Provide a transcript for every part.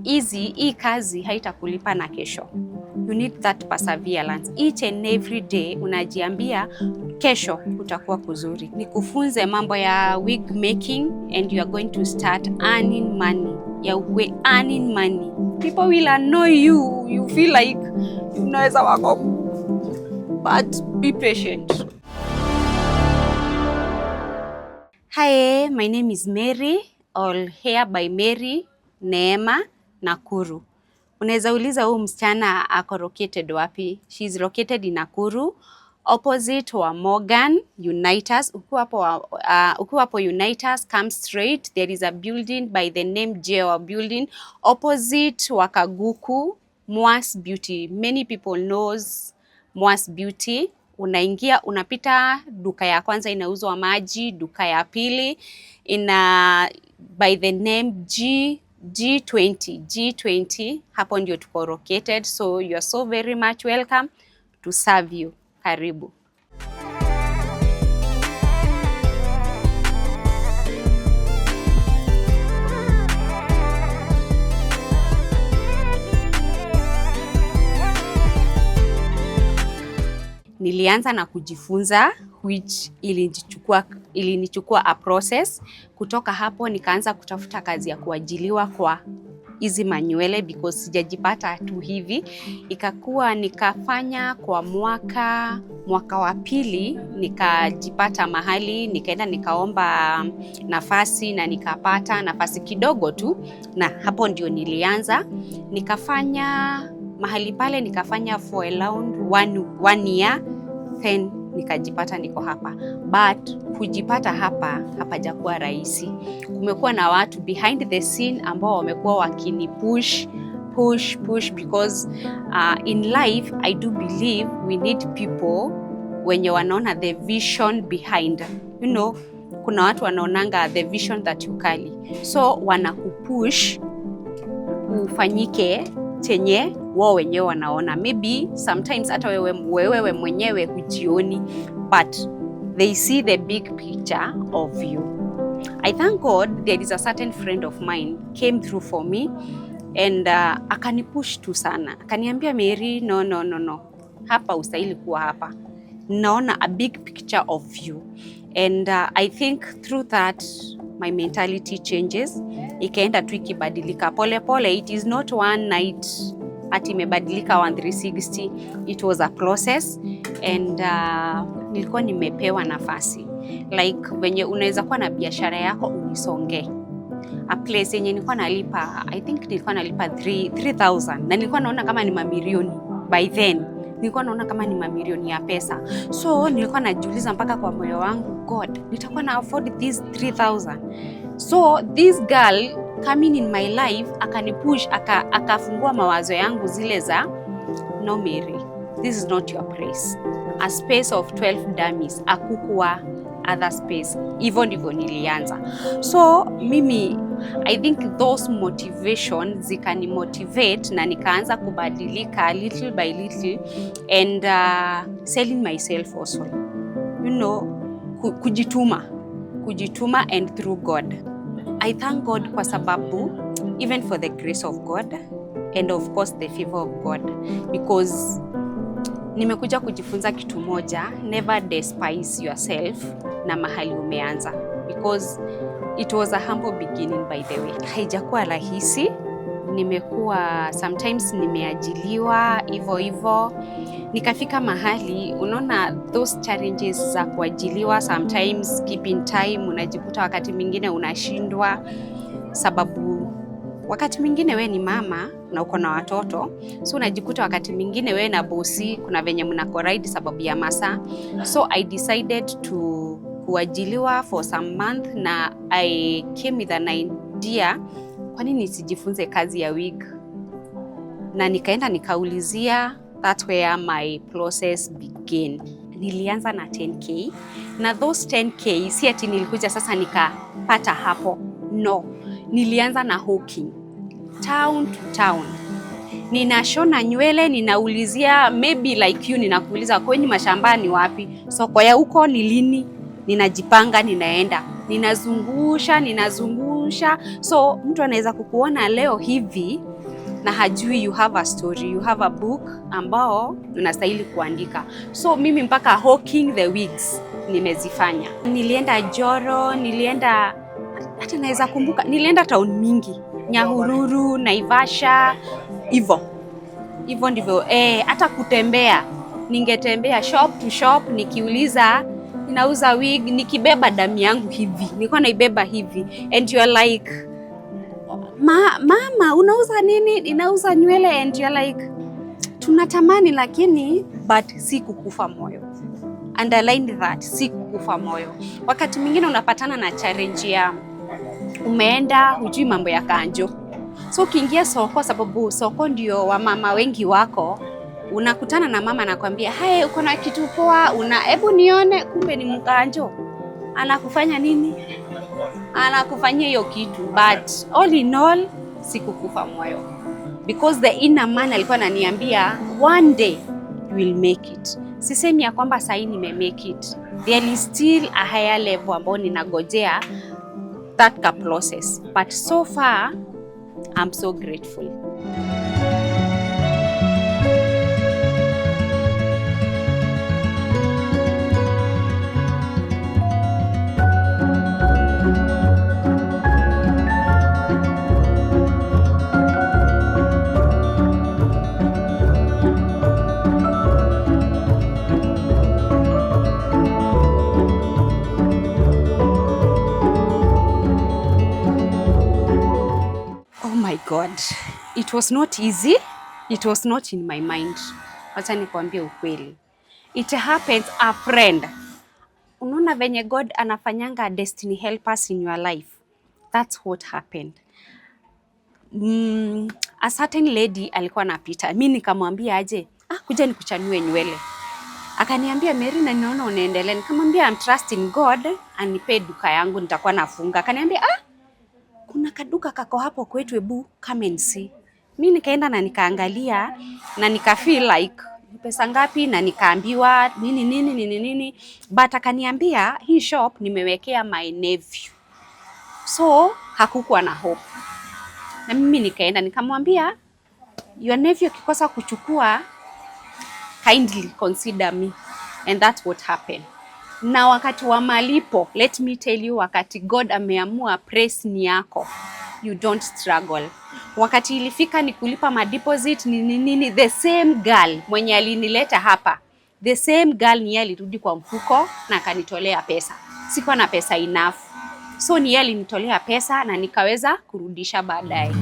hii kazi haitakulipa na kesho. You need that perseverance. Each and every day unajiambia kesho utakuwa kuzuri. Nikufunze mambo ya wig making and you are going to start earning money. We're earning money. People will annoy you. You feel like unaweza wako. But be patient. Hi, my name is Mary, all hair by Mary Neema Nakuru. Unaweza uliza huyu msichana ako located wapi? She's located in Nakuru, opposite wa Morgan Unitas. Ukiwa hapo Unitas, come straight. There is a building by the name Jeo building, opposite wa Kaguku, Mwas Beauty. Many people knows Mwas Beauty. Unaingia, unapita duka ya kwanza inauzwa maji, duka ya pili by the name G20. Hapo ndio tuko located, so you are so very much welcome to serve you. Karibu. Nilianza na kujifunza, which ilinichukua a process. Kutoka hapo nikaanza kutafuta kazi ya kuajiliwa kwa hizi manywele because sijajipata tu hivi. Ikakuwa nikafanya kwa mwaka wa pili, nikajipata mahali, nikaenda nikaomba nafasi na nikapata nafasi kidogo tu, na hapo ndio nilianza. Nikafanya mahali pale, nikafanya for around one year, then nikajipata niko hapa. But kujipata hapa hapajakuwa rahisi. Kumekuwa na watu behind the scene ambao wamekuwa wakini push because in life I do believe we need people wenye wanaona the vision behind. You know, kuna watu wanaonanga the vision that you carry, so wanakupush ufanyike chenye wao wenyewe wanaona. Maybe sometimes hata wewe mwenyewe hujioni, but they see the big picture of you. I thank God there is a certain friend of mine came through for me and akanipush tu sana. Akaniambia, Mary, no. Hapa ustahili kuwa hapa. Naona a big picture of you. And I think through that my mentality changes. Ikaenda tu ikibadilika pole pole. It is not one night ati imebadilika 360. It was a process and nilikuwa nimepewa nafasi. Like venye unaweza kuwa na biashara yako unisonge. A place yenye nilikuwa nalipa, I think nilikuwa nalipa 3,000 na nilikuwa naona kama ni mamilioni by then. Nilikuwa naona kama ni mamilioni ya pesa. So nilikuwa najiuliza mpaka kwa moyo wangu, God, nitakuwa na afford this 3,000? So this girl coming in my life akanipush, akafungua mawazo yangu zile za, no Mary, this is not your place. A space of 12 dummies, akukua other space. Hivyo ndivyo nilianza. So mimi I think those motivation zikani motivate na nikaanza kubadilika little by little and selling myself also. You know, kujituma and through God. I thank God kwa sababu, even for the grace of God and of course the favor of God, because nimekuja kujifunza kitu moja, never despise yourself na mahali umeanza, because it was a humble beginning by the way. Haijakuwa rahisi, nimekuwa sometimes nimeajiliwa hivyo nikafika mahali, unaona those challenges za kuajiliwa, sometimes keeping time, unajikuta wakati mwingine unashindwa sababu wakati mwingine we ni mama na uko na watoto, so unajikuta wakati mwingine we na bosi kuna venye mnakoride sababu ya masaa. So I decided to kuajiliwa for some month na I came with an idea, kwa nini sijifunze kazi ya wig? Na nikaenda nikaulizia, that's where my process began. Nilianza na 10K na those 10K si ati nilikuja sasa nikapata hapo, no. Nilianza na hawking, town to town. Ninashona nywele, ninaulizia, maybe like you, ninakuuliza kwenye mashambani wapi, soko ya huko ni lini, ninajipanga, ninaenda, ninazungusha. So mtu anaweza kukuona leo hivi na hajui you have a story, you have a book ambao unastahili kuandika. So mimi mpaka hawking the wigs nimezifanya. Nilienda Joro, nilienda hata naweza kumbuka, nilienda town mingi, Nyahururu, Naivasha, hivyo ndivyo. Hata kutembea, ningetembea shop to shop nikiuliza ninauza wig, nikibeba damu yangu hivi, nilikuwa naibeba hivi, and you are like mama unauza nini? Ninauza nywele. And you are like tunatamani, lakini but si kukufa moyo. Underline that, si kukufa moyo. Wakati mwingine unapatana na challenge ya umeenda hujui mambo ya kanjo, so ukiingia soko, sababu soko ndio wamama wengi wako, unakutana na mama anakuambia hai, uko na kitu poa, hebu nione, kumbe ni mkanjo. Anakufanya nini? Anakufanyia hiyo kitu, but all in all sikukufa moyo, because the inner man alikuwa ananiambia one day you will make it. Sisemi ya kwamba sasa nime make it, there is still a higher level ambao ninagojea that process, but so far I'm so grateful. God, it was not easy, it was not in my mind. Wacha nikwambie ukweli, it happens a friend. Unaona venye God anafanyanga destiny helpers in your life, that's what happened. A certain lady alikuwa anapita, mimi nikamwambia aje, kuja nikuchanue nywele. Akaniambia Mary, na ninaona unaendelea. Nikamwambia I'm trusting God, anipe duka yangu nitakuwa nafunga. Akaniambia kuna kaduka kako hapo kwetu, ebu come and see. Mimi nikaenda na nikaangalia na nika feel like pesa ngapi, na nikaambiwa nini, but akaniambia hii shop nimewekea my nephew, so hakukuwa na hope. Na mimi nikaenda nikamwambia your nephew kikosa kuchukua, kindly consider me, and that's what happened. Na wakati wa malipo, let me tell you, wakati God ameamua press ni yako, you don't struggle. Wakati ilifika ni kulipa madeposit nini, the same girl mwenye alinileta hapa, the same girl ni yeye alirudi kwa mfuko na akanitolea pesa. Sikuwa na pesa enough, so ni yeye alinitolea pesa na nikaweza kurudisha baadaye.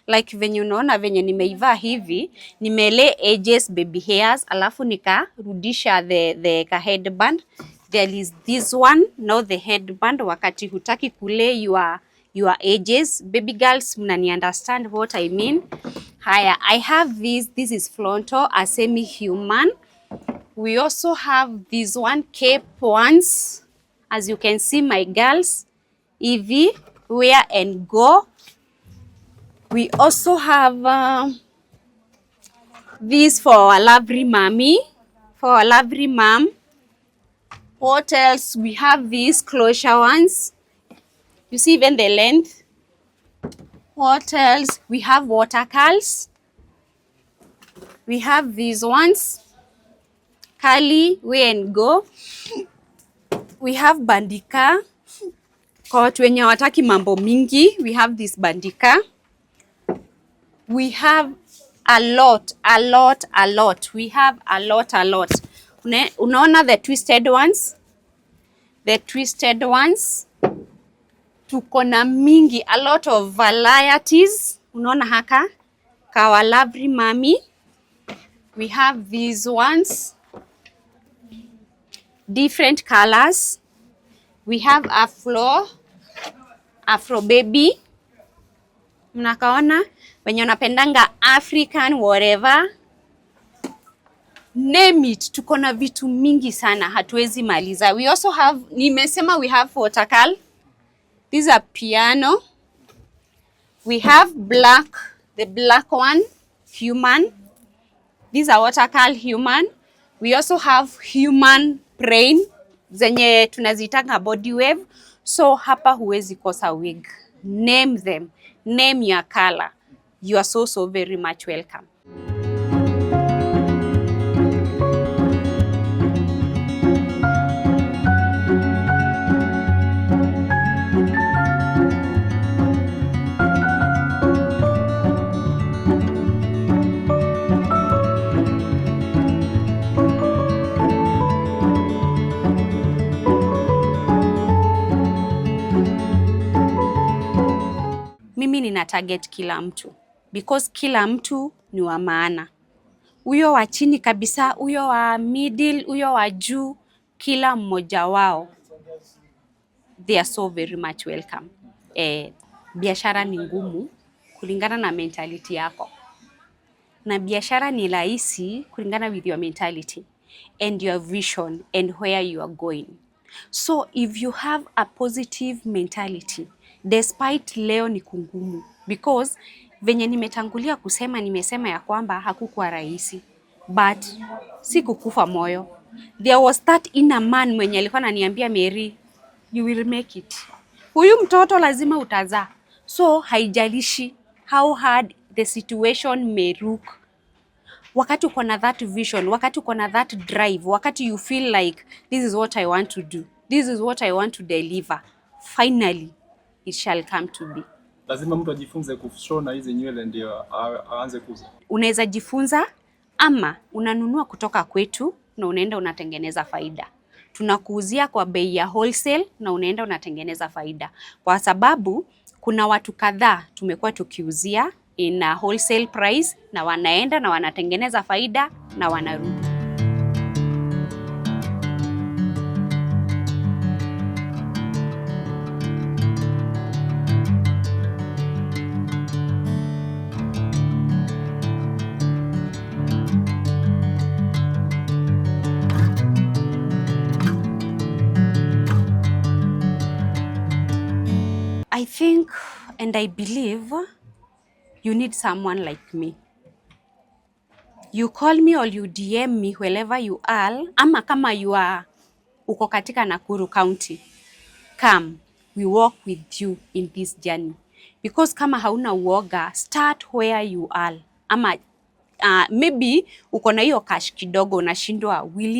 Like venye unaona venye nimeivaa hivi, nimele edges baby hairs, alafu nikarudisha the headband. There is this one, now the headband, wakati hutaki kule your edges. Baby girls, mnani understand what I mean. Haya, I have this is frontal, a semi-human. We also have this one, cape ones. As you can see, my girls, hivi, wear and go. We also have this for our lovely mommy, for our lovely mom. What else? We have these closure ones. You see even the length. What else? We have water curls. We have these ones, curly, wear and go. We have bandika. Kwa watu wenye wataki mambo mingi, we have this bandika. We have a lot. We have a lot. Unaona the twisted ones? The twisted ones. Tuko na mingi, a lot of varieties. Unaona haka? Kawa lovely mommy. We have these ones. Different colors. We have Afro baby. Mnakaona? Wenye unapendanga African whatever. name it, tuko na vitu mingi sana hatuwezi maliza. We also have, nimesema we have watercolor. These are piano. We have black, the black one, human. These are watercolor human. We also have human brain zenye tunazitanga body wave. So hapa huwezi kosa wig. Name them. Name your color. You are so very much welcome. Mimi nina target kila mtu because kila mtu ni wa maana. Huyo wa chini kabisa, huyo wa middle, huyo wa juu, kila mmoja wao, they are so very much welcome. Biashara ni ngumu kulingana na mentality yako, na biashara ni rahisi kulingana with your mentality and your vision and where you are going. So if you have a positive mentality, despite leo ni kungumu, because venye nimetangulia kusema, nimesema ya kwamba hakukuwa rahisi, but si kukufa moyo. There was that inner man mwenye alikuwa ananiambia, Mary, you will make it. Huyu mtoto lazima utazaa. So haijalishi how hard the situation may look. Wakati uko na that vision, wakati uko na that drive, wakati you feel like this is what I want to do, this is what I want to deliver, finally it shall come to be. Lazima mtu ajifunze kushona hizi nywele ndio aanze kuuza. Unaweza jifunza ama unanunua kutoka kwetu na unaenda unatengeneza faida. Tunakuuzia kwa bei ya wholesale na unaenda unatengeneza faida. Kwa sababu kuna watu kadhaa tumekuwa tukiuzia in a wholesale price na wanaenda na wanatengeneza faida na wanarudi. I think and I believe you need someone like me. You call me or you DM me wherever you are, ama kama you are uko katika Nakuru County, come, we walk with you in this journey. Because kama hauna uoga, start where you are. Ama maybe uko na hiyo cash kidogo unashindwa, will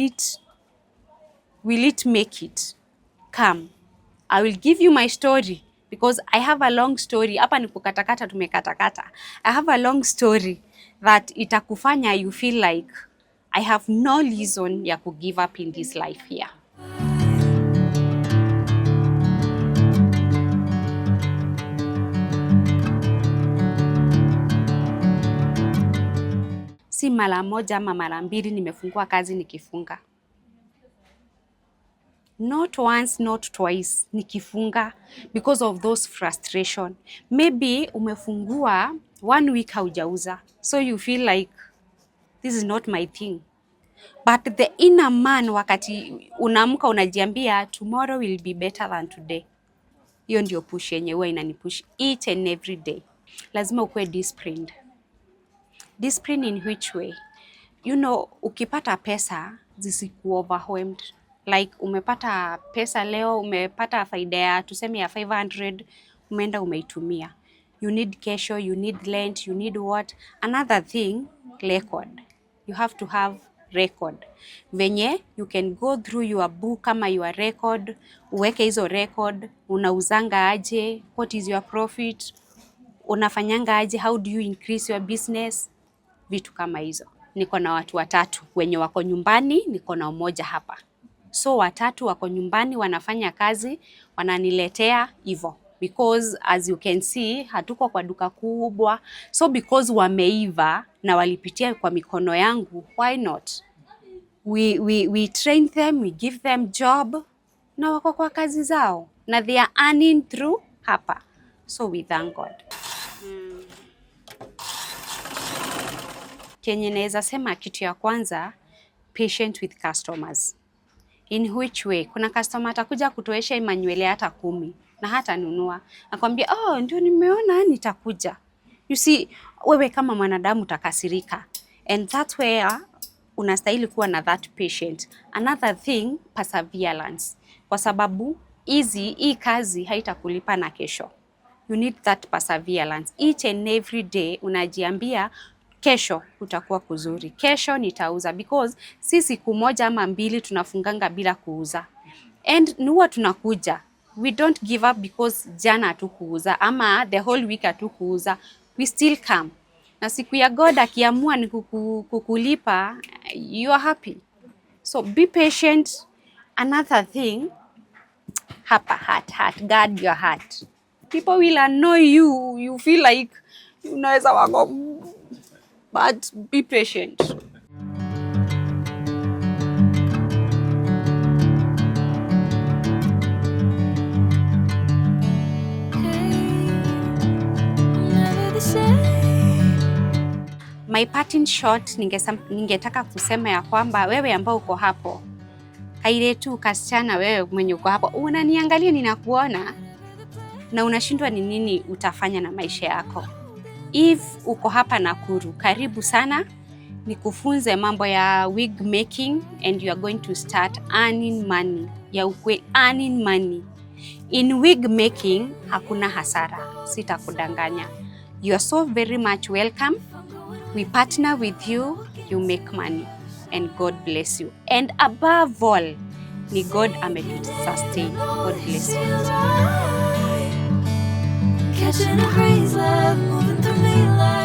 it make it? Come, I will give you my story. Because I have a long story. Hapa ni kukatakata tumekatakata. I have a long story that itakufanya you feel like I have no reason ya ku give up in this life here. Si mara moja ama mara mbili nimefungua kazi nikifunga. Not once, not twice, nikifunga because of those frustration. Maybe umefungua 1 week haujauza. So you feel like this is not my thing. But the inner man wakati unaamka unajiambia tomorrow will be better than today. Hiyo ndio push yenye huwa inanipush each and every day. Lazima ukuwe disciplined. Discipline in which way? You know, ukipata pesa zisiku overwhelmed. Like umepata pesa leo, umepata faida ya tuseme ya 500, umeenda umeitumia. You need kesho, you need rent, you need what? Another thing, record. You have to have record. Venye, you can go through your book kama your record, uweke hizo record, unauzanga aje, what is your profit, unafanyanga aje, how do you increase your business, vitu kama hizo. Niko na watu 3 wenye wako nyumbani, niko na mmoja hapa. So 3 wako nyumbani wanafanya kazi, wananiletea hivyo. Because as you can see, hatuko kwa duka kubwa. So because wameiva na walipitia kwa mikono yangu, why not? We train them, we give them job, na wako kwa kazi zao. Na they are earning through hapa. So we thank God. Kenye naweza sema kitu ya kwanza, patient with customers. In which way? Kuna customer atakuja kutoesha manywele hata 10 na hata nunua. Nakwambia, oh, ndio nimeona nitakuja. You see, wewe kama mwanadamu utakasirika. And that's where unastahili kuwa na that patient. Another thing, perseverance. Kwa sababu hii kazi haitakulipa na kesho. You need that perseverance. Each and every day unajiambia kesho utakuwa kuzuri. Kesho nitauza, because si siku moja ama 2 tunafunganga bila kuuza. And nuwa tunakuja. We don't give up because jana hatukuuza ama the whole week hatukuuza. We still come. Na siku ya God akiamua ni kukulipa, you are happy. So be patient. Another thing, heart, guard your heart. People will annoy you. You feel like unaweza wako, but be patient. My parting shot, ningetaka kusema ya kwamba wewe ambao uko hapo, kaile tu kasichana, wewe mwenye uko hapo unaniangalia, ninakuona na unashindwa ni nini utafanya na maisha yako. If uko hapa Nakuru, karibu sana, nikufunze mambo ya wig making and you are going to start earning money. Earning money. In wig making hakuna hasara, sitakudanganya. You are so very much welcome. We partner with you, you make money, and God bless you. And above all, ni God sustain. God bless you. Catching a breeze, love moving through me like